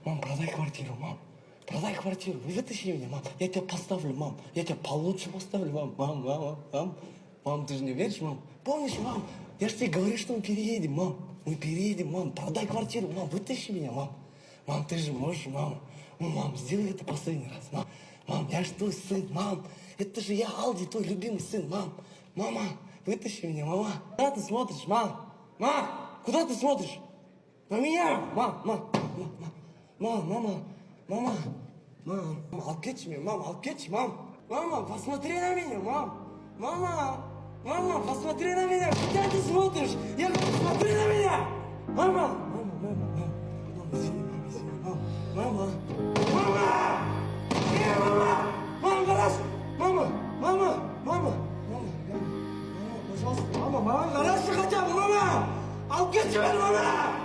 мам, продай квартиру, мам. Продай квартиру, вытащи меня, мам. Я тебя поставлю, мам. Я тебя получше поставлю, мам. Мам. Мам, ты же не веришь, мам? Помнишь, мам? Я же тебе говорю, что мы переедем, мам. Мы переедем, мам. Продай квартиру, мам. Вытащи меня, мам. Мам, ты же можешь, мам. Ну, мам, сделай это последний раз, мам. Мам, я же твой сын, мам. Это же я, Алди, твой любимый сын, мам. Мама, вытащи меня, мама. Куда ты смотришь, мам? Мам, куда ты смотришь? На меня! Мама, алып кетші мен, мам, алып кетші, мам. Мама, посмотри на меня, мам. Мама, посмотри на меня. Куда ты смотришь? Я говорю, смотри на меня. Мама, извини, мам. Мама. Мама, гараж. Мама, пожалуйста, мама, гараж хотя бы, мама. Алып кетші мен, мама.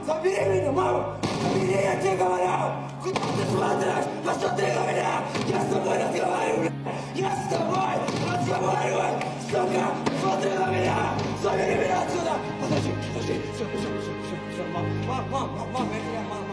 Забери меня, мама! Забери, я тебе говорю! Куда ты смотришь? Посмотри на меня! Я с тобой разговариваю! Я с тобой разговариваю! Сука! Смотри на меня! Забери меня отсюда! Подожди! Все, мам, я тебя, мам!